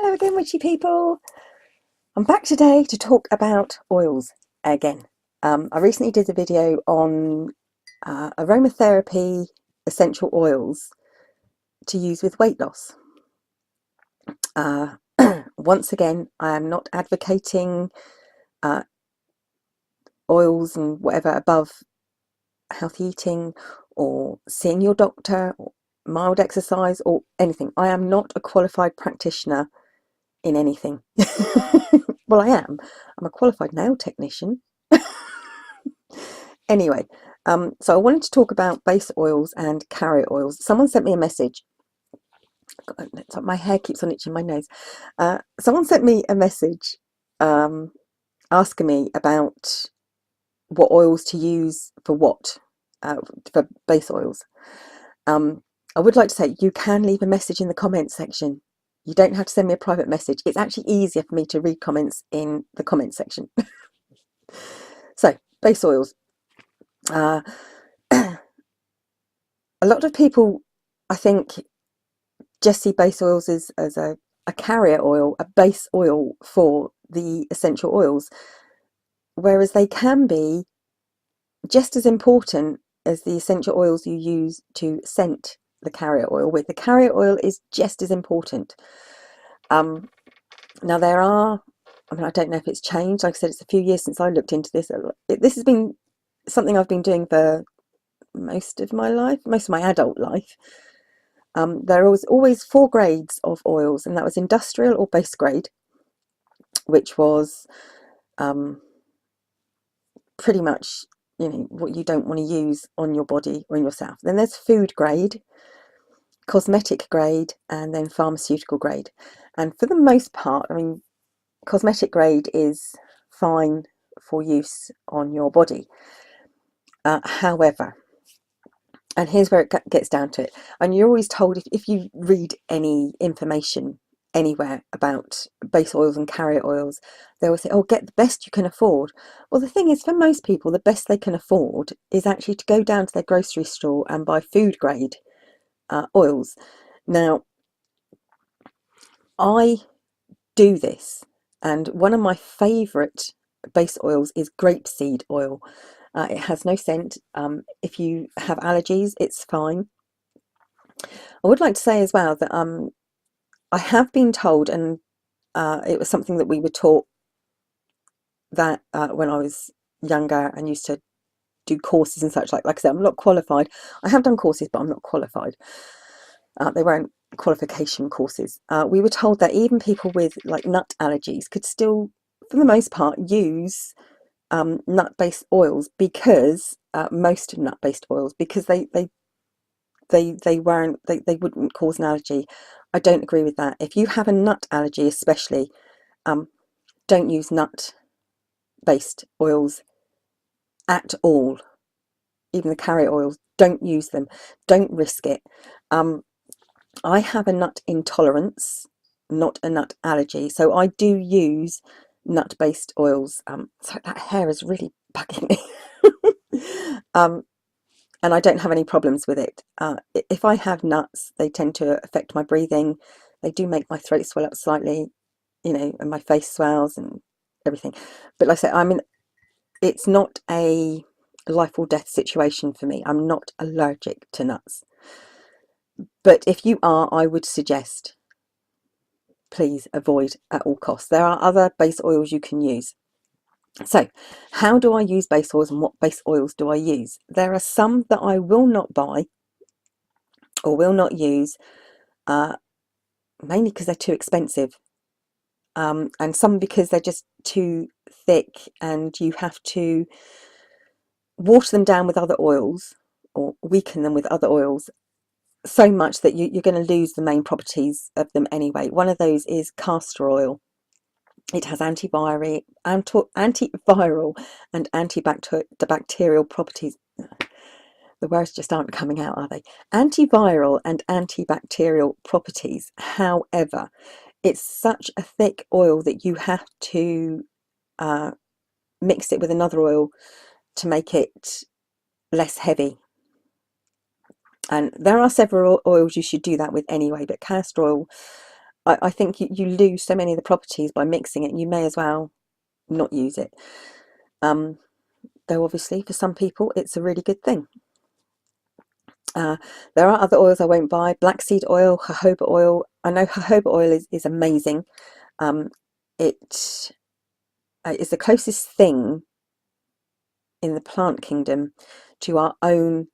Hello again, witchy people. I'm back today to talk about oils again. I recently did a video on aromatherapy essential oils to use with weight loss. Uh, Once again, I am not advocating uh, oils and whatever above healthy eating or seeing your doctor or mild exercise or anything. I am not a qualified practitioner in anything. Well, I am. I'm a qualified nail technician. Anyway, so I wanted to talk about base oils and carrier oils. Someone sent me a message. God, it's like my hair keeps on itching my nose. Someone sent me a message asking me about what oils to use for what, for base oils. I would like to say you can leave a message in the comments section. You don't have to send me a private message. It's actually easier for me to read comments in the comments section. So, base oils. Uh, a lot of people, I think, just see base oils as a carrier oil, a base oil for the essential oils, whereas they can be just as important as the essential oils you use to scent the carrier oil with. The carrier oil is just as important. Now there are, I mean, I don't know if it's changed. Like I said, it's a few years since I looked into this. This has been something I've been doing for most of my life, most of my adult life. There was always 4 grades of oils, and that was industrial or base grade, which was pretty much, what you don't want to use on your body or in yourself. Then there's food grade, cosmetic grade, and then pharmaceutical grade. And for the most part, I mean, cosmetic grade is fine for use on your body. However, and here's where it gets down to it, and you're always told, if you read any information anywhere about base oils and carrier oils, they will say, oh, get the best you can afford. Well, the thing is, for most people, the best they can afford is actually to go down to their grocery store and buy food grade oils. Now, I do this, and one of my favourite base oils is grapeseed oil. It has no scent. If you have allergies, it's fine. I would like to say as well that I have been told, and it was something that we were taught that when I was younger and used to do courses and such. Like I said, I'm not qualified. I have done courses, but I'm not qualified. They weren't qualification courses. We were told that even people with like nut allergies could still, for the most part, use nut-based oils, because most nut-based oils, because they wouldn't cause an allergy. I don't agree with that. If you have a nut allergy, especially, don't use nut-based oils at all. Even the carrier oils, don't use them. Don't risk it. I have a nut intolerance, not a nut allergy, so I do use nut-based oils. So that hair is really bugging me. And I don't have any problems with it. If I have nuts, they tend to affect my breathing. They do make my throat swell up slightly, and my face swells and everything. But like I say, I mean, it's not a life or death situation for me. I'm not allergic to nuts. But if you are, I would suggest, please avoid at all costs. There are other base oils you can use. So, how do I use base oils, and what base oils do I use? There are some that I will not buy or will not use, mainly because they're too expensive, and some because they're just too thick and you have to water them down with other oils or weaken them with other oils so much that you're going to lose the main properties of them anyway. One of those is castor oil. It has antiviral and antibacterial properties. The words just aren't coming out, are they? Antiviral and antibacterial properties. However, it's such a thick oil that you have to mix it with another oil to make it less heavy. And there are several oils you should do that with anyway, but castor oil, I think you lose so many of the properties by mixing it. You may as well not use it. Um, though obviously for some people it's a really good thing. There are other oils I won't buy. Black seed oil, jojoba oil. I know jojoba oil is amazing. It is the closest thing in the plant kingdom to our own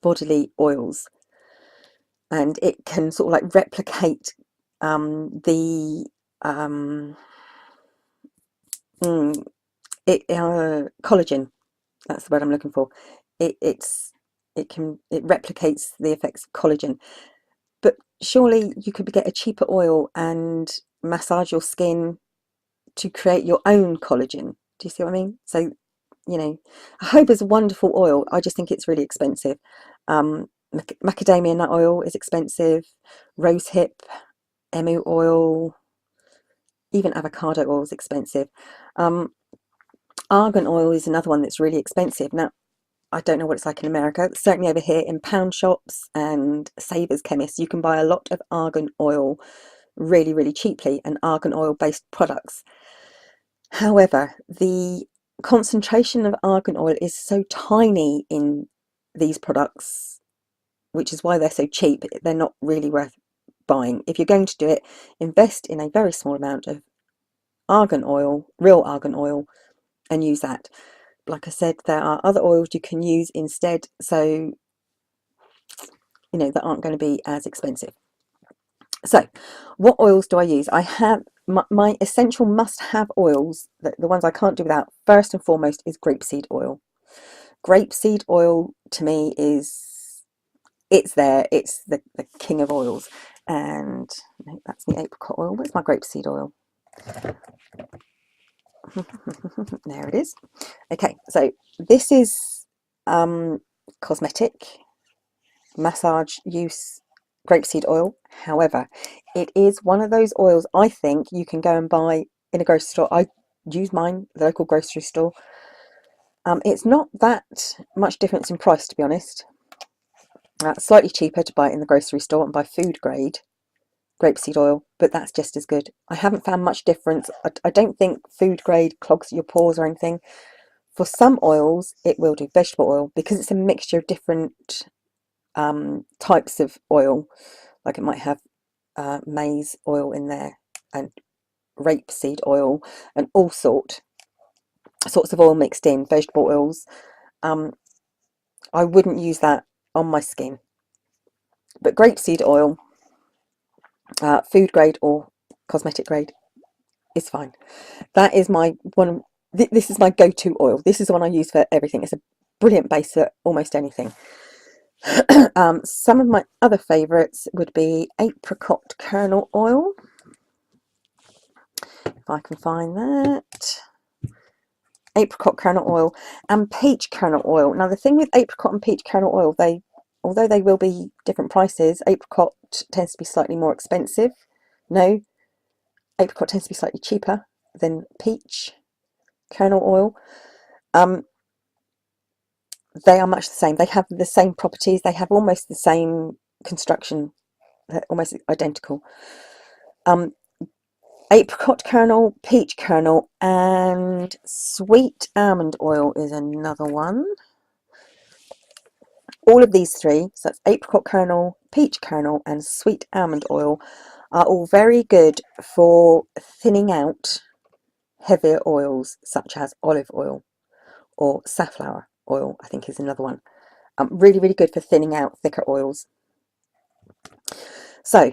bodily oils, and it can sort of like replicate the mm, collagen. That's the word I'm looking for. It replicates the effects of collagen. But surely you could get a cheaper oil and massage your skin to create your own collagen. Do you see what I mean? So, you know, jojoba's a wonderful oil. I just think it's really expensive. Macadamia nut oil is expensive. Rosehip, emu oil, even avocado oil is expensive. Argan oil is another one that's really expensive. Now, I don't know what it's like in America. Certainly over here in pound shops and Savers Chemists, you can buy a lot of argan oil really, really cheaply, and argan oil based products. However, the concentration of argan oil is so tiny in these products, which is why they're so cheap. They're not really worth buying. If you're going to do it, invest in a very small amount of argan oil, real argan oil, and use that. Like I said, there are other oils you can use instead, so that aren't going to be as expensive. So what oils do I use? I have my essential must-have oils, the ones I can't do without, first and foremost, is grapeseed oil. Grapeseed oil to me it's the king of oils. And no, that's the apricot oil. Where's my grapeseed oil? There it is. Okay, so this is cosmetic, massage use grapeseed oil. However, it is one of those oils I think you can go and buy in a grocery store. I use mine at the local grocery store. It's not that much difference in price, to be honest. Slightly cheaper to buy it in the grocery store and buy food grade grapeseed oil, but that's just as good. I haven't found much difference. I don't think food grade clogs your pores or anything. For some oils, it will do. Vegetable oil, because it's a mixture of different types of oil. Like it might have maize oil in there and rapeseed oil and all sorts of oil mixed in, vegetable oils. I wouldn't use that on my skin. But grapeseed oil, food grade or cosmetic grade, is fine. That is my one. This is my go-to oil. This is the one I use for everything. It's a brilliant base for almost anything. Some of my other favourites would be apricot kernel oil, if I can find that. Apricot kernel oil and peach kernel oil. Now the thing with apricot and peach kernel oil, although they will be different prices, apricot tends to be slightly more expensive. No, apricot tends to be slightly cheaper than peach kernel oil. They are much the same. They have the same properties. They have almost the same construction. They're almost identical. Apricot kernel, peach kernel, and sweet almond oil is another one. All of these three, so that's apricot kernel, peach kernel, and sweet almond oil, are all very good for thinning out heavier oils such as olive oil or safflower oil, I think is another one. Really, really good for thinning out thicker oils. So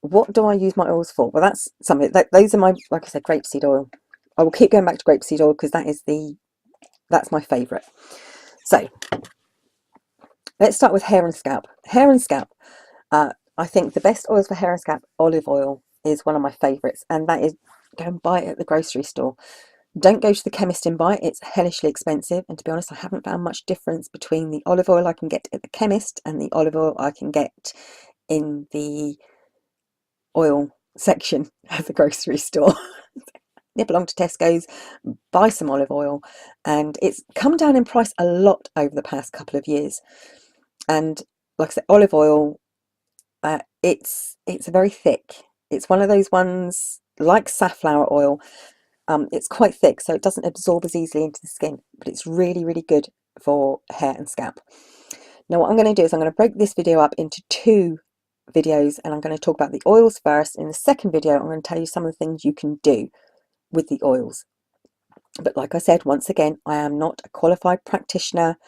what do I use my oils for? Well, that's something those are my, like I said, grapeseed oil. I will keep going back to grapeseed oil because that's my favourite. So let's start with hair and scalp. Hair and scalp. I think the best oils for hair and scalp, olive oil is one of my favourites, and that is, go and buy it at the grocery store. Don't go to the chemist and buy it. It's hellishly expensive, and to be honest, I haven't found much difference between the olive oil I can get at the chemist and the olive oil I can get in the oil section at the grocery store. Nip along to Tesco's, buy some olive oil, and it's come down in price a lot over the past couple of years. And like I said, olive oil, it's very thick. It's one of those ones like safflower oil. It's quite thick, so it doesn't absorb as easily into the skin, but it's really, really good for hair and scalp. Now what I'm going to do is I'm going to break this video up into two videos, and I'm going to talk about the oils first. In the second video, I'm going to tell you some of the things you can do with the oils. But like I said, once again, I am not a qualified practitioner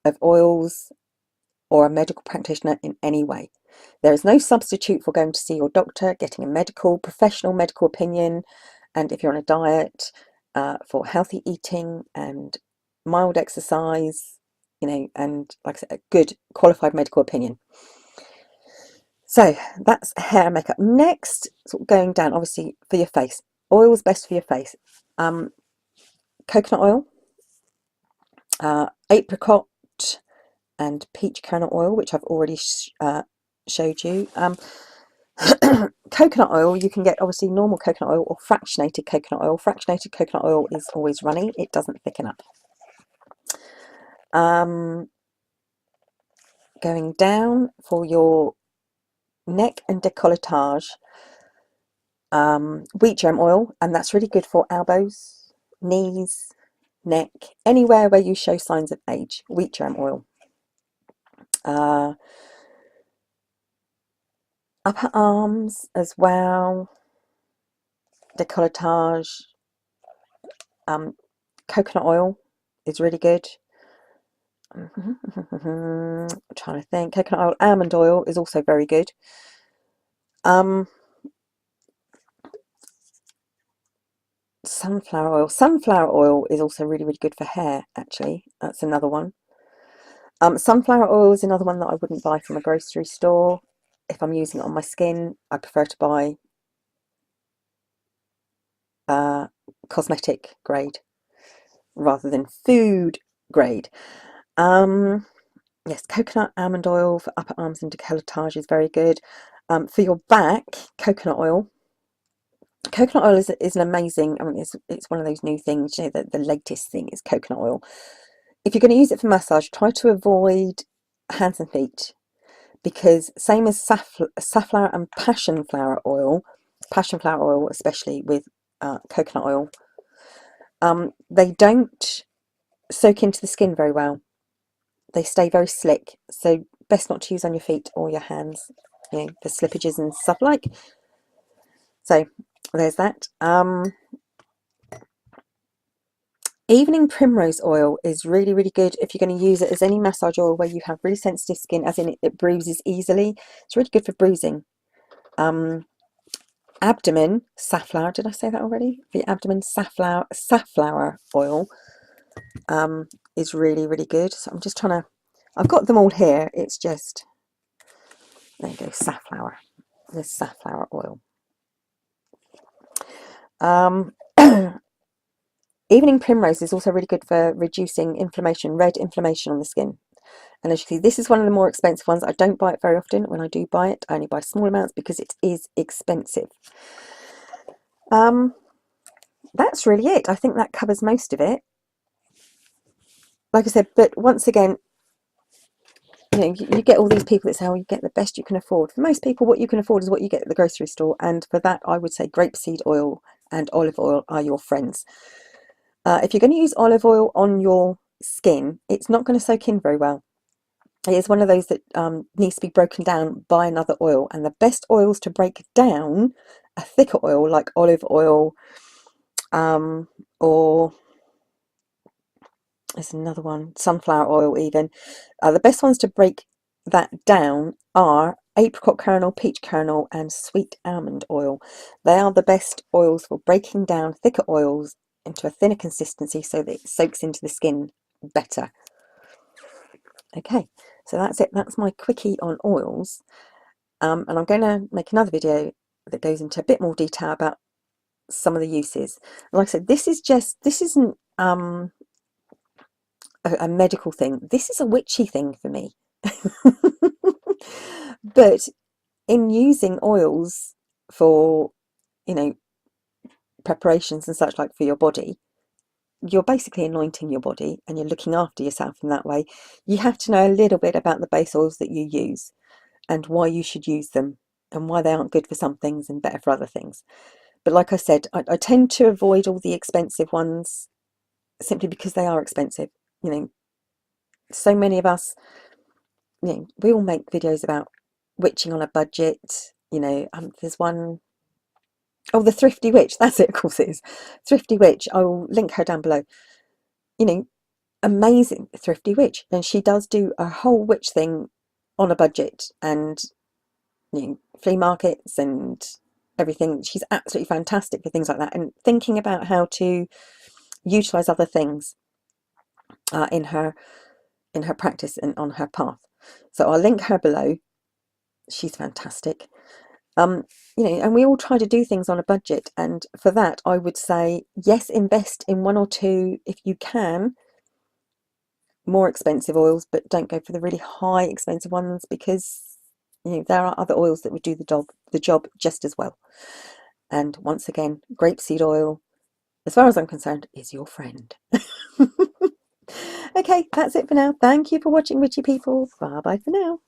of oils or a medical practitioner in any way. There is no substitute for going to see your doctor, getting a professional medical opinion, and if you're on a diet, for healthy eating and mild exercise, and like I said, a good qualified medical opinion. So that's hair and makeup. Next, sort of going down, obviously for your face. Oil's best for your face. Coconut oil, apricot and peach kernel oil, which I've already showed you. Coconut oil, you can get obviously normal coconut oil or fractionated coconut oil. Fractionated coconut oil is always runny, it doesn't thicken up. Going down for your neck and décolletage, wheat germ oil, and that's really good for elbows, knees, neck, anywhere where you show signs of age. Wheat germ oil. Upper arms as well, décolletage, coconut oil is really good. I'm trying to think. Coconut oil, almond oil is also very good. Sunflower oil. Sunflower oil is also really, really good for hair, actually. That's another one. Sunflower oil is another one that I wouldn't buy from a grocery store. If I'm using it on my skin, I prefer to buy cosmetic grade rather than food grade. Yes, coconut almond oil for upper arms and décolletage is very good. For your back, coconut oil. Coconut oil is an amazing, I mean, it's one of those new things, the latest thing is coconut oil. If you're going to use it for massage, try to avoid hands and feet, because same as safflower and passion flower oil especially with coconut oil, they don't soak into the skin very well. They stay very slick, so best not to use on your feet or your hands, the slippages and stuff like. So there's that. Evening primrose oil is really, really good if you're going to use it as any massage oil where you have really sensitive skin, as in it bruises easily. It's really good for bruising. Abdomen safflower, did I say that already? The abdomen safflower oil is really, really good. So I'm just trying to, I've got them all here, it's just, there you go, safflower. There's safflower oil. Evening primrose is also really good for reducing inflammation, red inflammation on the skin. And as you can see, this is one of the more expensive ones. I don't buy it very often. When I do buy it, I only buy small amounts because it is expensive. That's really it. I think that covers most of it. Like I said, but once again, you get all these people that say, oh, you get the best you can afford. For most people, what you can afford is what you get at the grocery store. And for that, I would say grapeseed oil and olive oil are your friends. If you're going to use olive oil on your skin, it's not going to soak in very well. It is one of those that needs to be broken down by another oil. And the best oils to break down a thicker oil like olive oil, or there's another one, sunflower oil even. The best ones to break that down are apricot kernel, peach kernel and sweet almond oil. They are the best oils for breaking down thicker oils into a thinner consistency so that it soaks into the skin better. Okay, so that's it. That's my quickie on oils. And I'm going to make another video that goes into a bit more detail about some of the uses. Like I said, this isn't a medical thing. This is a witchy thing for me. But in using oils for, preparations and such like for your body, you're basically anointing your body and you're looking after yourself in that way. You have to know a little bit about the base oils that you use and why you should use them. and why they aren't good for some things and better for other things. But like I said, I tend to avoid all the expensive ones simply because they are expensive. You know, so many of us, you know, we all make videos about witching on a budget. You know, there's one, oh, the Thrifty Witch, that's it, of course it is. Thrifty Witch, I will link her down below. You know, amazing Thrifty Witch. And she does do a whole witch thing on a budget, and, you know, flea markets and everything. She's absolutely fantastic for things like that, and thinking about how to utilize other things in her practice and on her path. So I'll link her below. She's fantastic. You know, and we all try to do things on a budget, and for that I would say yes, invest in one or two, if you can, more expensive oils, but don't go for the really high expensive ones, because, you know, there are other oils that would do the job just as well. And once again, grapeseed oil, as far as I'm concerned, is your friend. Okay, that's it for now. Thank you for watching, witchy people. Bye bye for now.